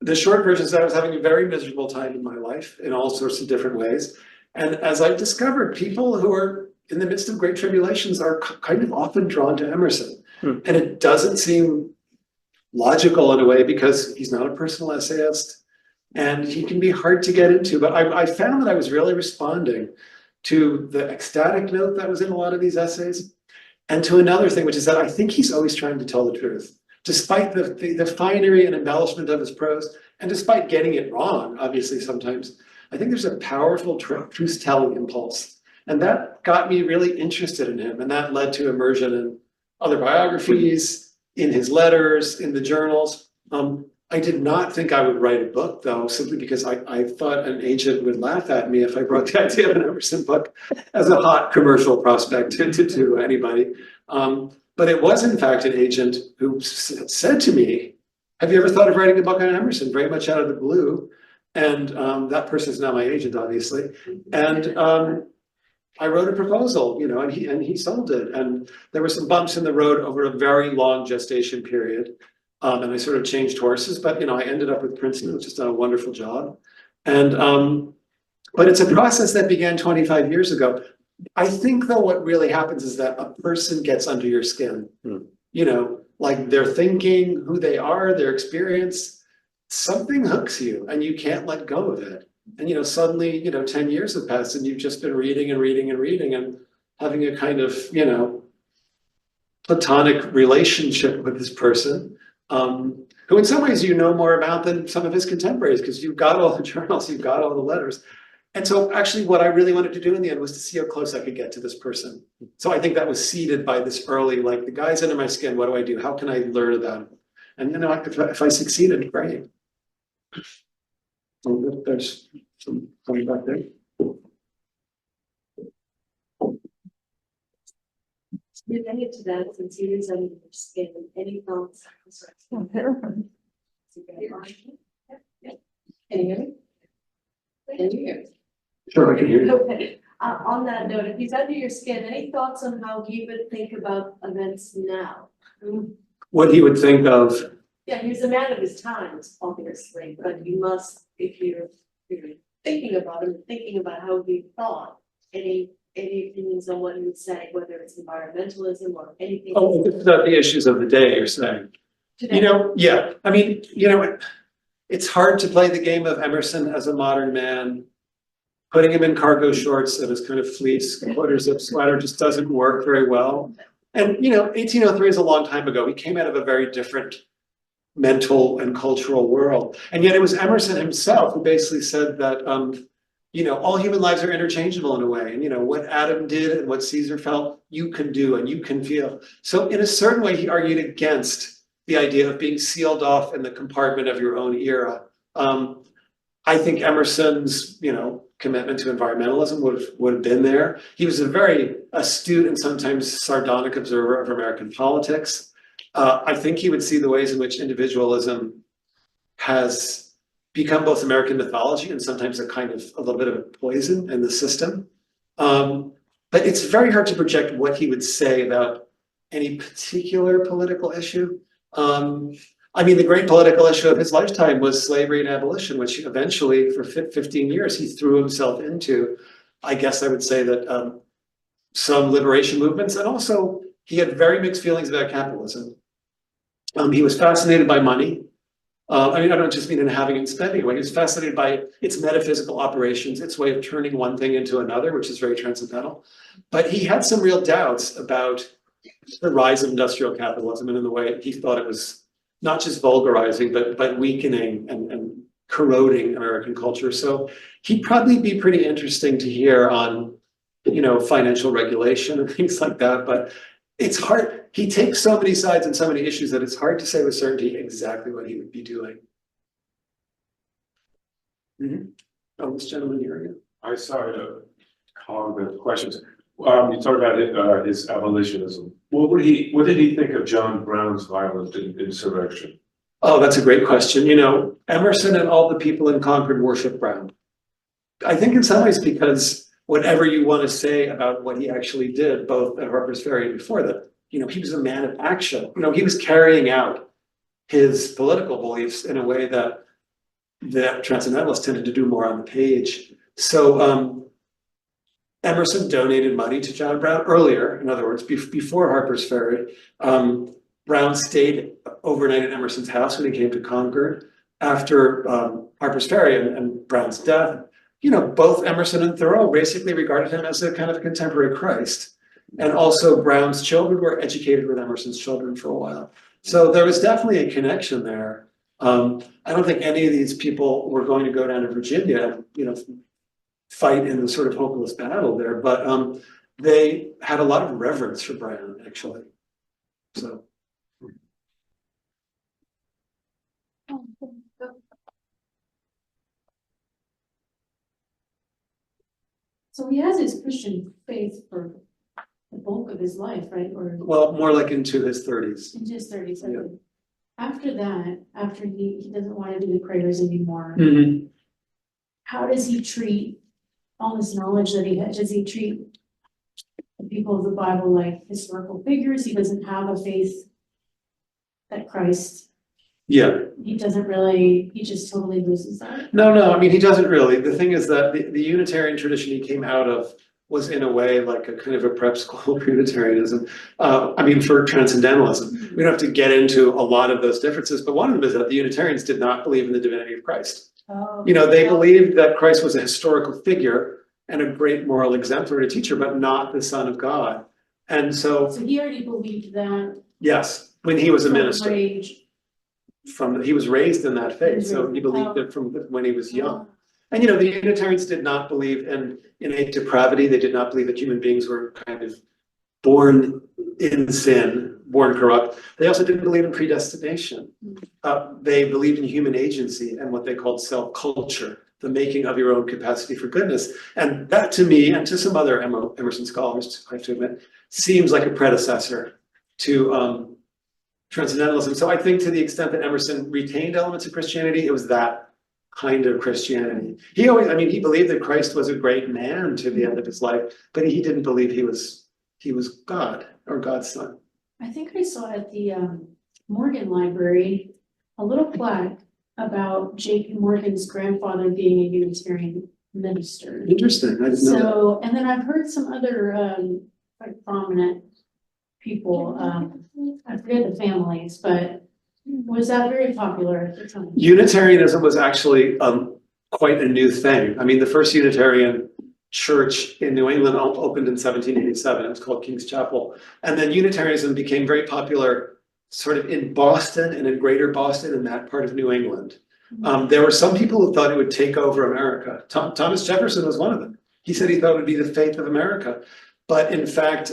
The short version is that I was having a very miserable time in my life in all sorts of different ways. And as I've discovered, people who are in the midst of great tribulations are kind of often drawn to Emerson. And it doesn't seem logical in a way because he's not a personal essayist and he can be hard to get into. But I found that I was really responding to the ecstatic note that was in a lot of these essays and to another thing, which is that I think he's always trying to tell the truth. Despite the finery and embellishment of his prose, and despite getting it wrong, obviously sometimes, I think there's a powerful truth-telling impulse. And that got me really interested in him, and that led to immersion in other biographies, in his letters, in the journals. I did not think I would write a book, though, simply because I thought an agent would laugh at me if I brought the idea of an Emerson book as a hot commercial prospect to anybody. But it was, in fact, an agent who said to me, have you ever thought of writing a book on Emerson? Very much out of the blue. And that person is now my agent, obviously. And I wrote a proposal, you know, and he sold it. And there were some bumps in the road over a very long gestation period. And I sort of changed horses, but, you know, I ended up with Princeton, which has done a wonderful job. And but it's a process that began 25 years ago. I think, though, what really happens is that a person gets under your skin, you know, like their thinking, who they are, their experience, something hooks you and you can't let go of it. And, you know, suddenly, you know, 10 years have passed and you've just been reading and reading and reading and having a kind of, you know, platonic relationship with this person, who in some ways you know more about than some of his contemporaries because you've got all the journals, you've got all the letters. And so actually what I really wanted to do in the end was to see how close I could get to this person. So I think that was seeded by this early, like, the guy's under my skin, what do I do? How can I learn about him? And, you know, if I succeeded, great. Oh, there's some coming back there. Related to that, since he is under your skin, any thoughts? Can you hear me? Can you hear me? Sure, I can hear you. Okay, on that note, if he's under your skin, any thoughts on how he would think about events now? What he would think of. Yeah, he's a man of his times, obviously, but you must, if you're thinking about him, thinking about how he thought, any opinions on what he would say, whether it's environmentalism or anything. Oh, this is about the issues of the day, you're saying. Today. You know, yeah, I mean, you know, it's hard to play the game of Emerson as a modern man. Putting him in cargo shorts and his kind of fleece quarter zip sweater just doesn't work very well. And, you know, 1803 is a long time ago. He came out of a very different mental and cultural world. And yet it was Emerson himself who basically said that, you know, all human lives are interchangeable in a way. And, you know, what Adam did and what Caesar felt, you can do and you can feel. So in a certain way, he argued against the idea of being sealed off in the compartment of your own era. I think Emerson's, you know, commitment to environmentalism would have been there. He was a very astute and sometimes sardonic observer of American politics. I think he would see the ways in which individualism has become both American mythology and sometimes a little bit of a poison in the system. But it's very hard to project what he would say about any particular political issue. I mean, the great political issue of his lifetime was slavery and abolition, which eventually for 15 years he threw himself into. I guess I would say that some liberation movements, and also he had very mixed feelings about capitalism. He was fascinated by money. I mean, I don't just mean in having and spending away. He was fascinated by its metaphysical operations, its way of turning one thing into another, which is very transcendental. But he had some real doubts about the rise of industrial capitalism and in the way he thought it was not just vulgarizing, but weakening and corroding American culture. So he'd probably be pretty interesting to hear on financial regulation and things like that, but it's hard. He takes so many sides and so many issues that it's hard to say with certainty exactly what he would be doing. Oh, this gentleman here again. I saw a column of questions. You talked about his abolitionism. What did he think of John Brown's violent insurrection? Oh, that's a great question. Emerson and all the people in Concord worship Brown. I think in some ways because whatever you want to say about what he actually did, both at Harper's Ferry and before that, he was a man of action. He was carrying out his political beliefs in a way that transcendentalists tended to do more on the page. So Emerson donated money to John Brown earlier, in other words, before Harper's Ferry. Brown stayed overnight at Emerson's house when he came to Concord. After Harper's Ferry and Brown's death, both Emerson and Thoreau basically regarded him as a kind of a contemporary Christ. And also Brown's children were educated with Emerson's children for a while. So there was definitely a connection there. I don't think any of these people were going to go down to Virginia and, fight in the sort of hopeless battle there, but they had a lot of reverence for Brown, actually. So. So he has his Christian faith for the bulk of his life, right? Or Well, more like into his 30s. into his 30s. Yeah. After that, after he doesn't want to do the prayers anymore, how does he treat all this knowledge that he has? Does he treat the people of the Bible like historical figures? He doesn't have a faith that Christ, Yeah. he doesn't really, he just totally loses that. No, I mean, he doesn't really. The thing is that the Unitarian tradition he came out of was in a way like a kind of a prep school for Unitarianism. For transcendentalism. We don't have to get into a lot of those differences, but one of them is that the Unitarians did not believe in the divinity of Christ. Oh, They believed that Christ was a historical figure and a great moral exemplary teacher, but not the Son of God. And so, So he already believed that. yes, when he was a from minister, age. he was raised in that faith, so he believed it from when he was young. And the Unitarians did not believe in innate depravity. They did not believe that human beings were kind of born in sin, born corrupt. They also didn't believe in predestination. They believed in human agency and what they called self-culture, the making of your own capacity for goodness. And that to me, and to some other Emerson scholars, I have to admit, seems like a predecessor to transcendentalism. So I think to the extent that Emerson retained elements of Christianity, it was that kind of Christianity. He believed that Christ was a great man to the end of his life, but he didn't believe he was God or God's son. I think I saw at the Morgan Library a little plaque about J.P. Morgan's grandfather being a Unitarian minister. Interesting. I didn't know that. So, and then I've heard some other like prominent people, I forget the families, but was that very popular at the time? Unitarianism was actually quite a new thing. The first Unitarian church in New England opened in 1787. It was called King's Chapel. And then Unitarianism became very popular sort of in Boston and in greater Boston and that part of New England. There were some people who thought it would take over America. Thomas Jefferson was one of them. He said he thought it would be the faith of America. But in fact,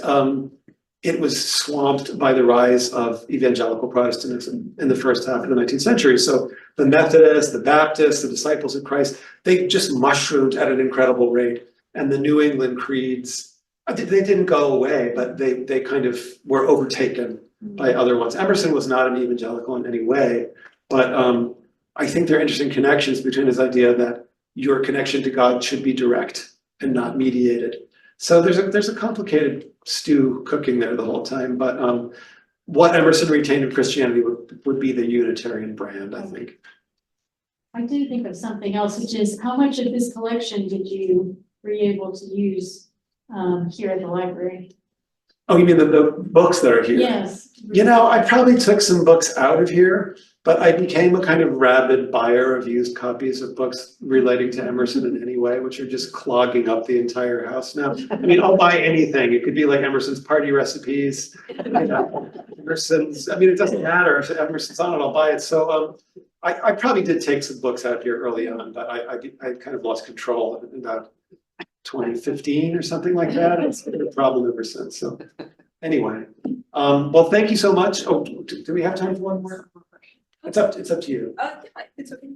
it was swamped by the rise of evangelical Protestantism in the first half of the 19th century. So the Methodists, the Baptists, the Disciples of Christ, they just mushroomed at an incredible rate. And the New England creeds, they didn't go away, but they kind of were overtaken by other ones. Emerson was not an evangelical in any way, but I think there are interesting connections between his idea that your connection to God should be direct and not mediated. So there's a complicated stew cooking there the whole time, but what Emerson retained of Christianity would be the Unitarian brand, I think. I did think of something else, which is how much of this collection were you able to use here at the library? Oh, you mean the books that are here? Yes. I probably took some books out of here, but I became a kind of rabid buyer of used copies of books relating to Emerson in any way, which are just clogging up the entire house now. I'll buy anything. It could be like Emerson's party recipes, Emerson's, it doesn't matter. If Emerson's on it, I'll buy it. So I probably did take some books out here early on, but I kind of lost control in about 2015 or something like that. It's been a problem ever since, so. Anyway, well, thank you so much. Oh, do we have time for one more? It's up to you. It's okay.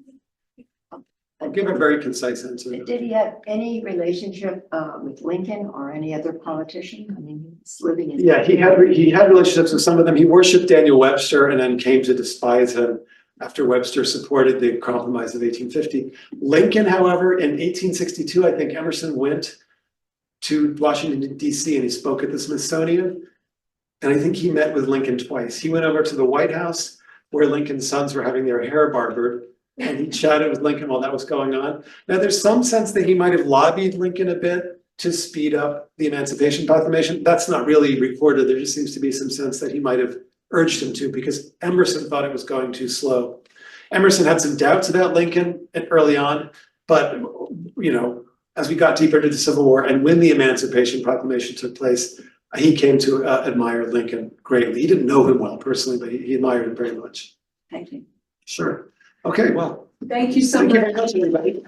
I'll give a very concise answer. Did he have any relationship with Lincoln or any other politician? I mean, he's living in. Yeah, he had relationships with some of them. He worshipped Daniel Webster and then came to despise him after Webster supported the Compromise of 1850. Lincoln, however, in 1862, I think Emerson went to Washington, DC, and he spoke at the Smithsonian. And I think he met with Lincoln twice. He went over to the White House where Lincoln's sons were having their hair barbered, and he chatted with Lincoln while that was going on. Now, there's some sense that he might have lobbied Lincoln a bit to speed up the Emancipation Proclamation. That's not really recorded. There just seems to be some sense that he might have urged him to, because Emerson thought it was going too slow. Emerson had some doubts about Lincoln early on, but you know, as we got deeper into the Civil War and when the Emancipation Proclamation took place, he came to admire Lincoln greatly. He didn't know him well personally, but he admired him very much. Thank you. Sure. Okay, well, Thank you so thank you much. very much, everybody.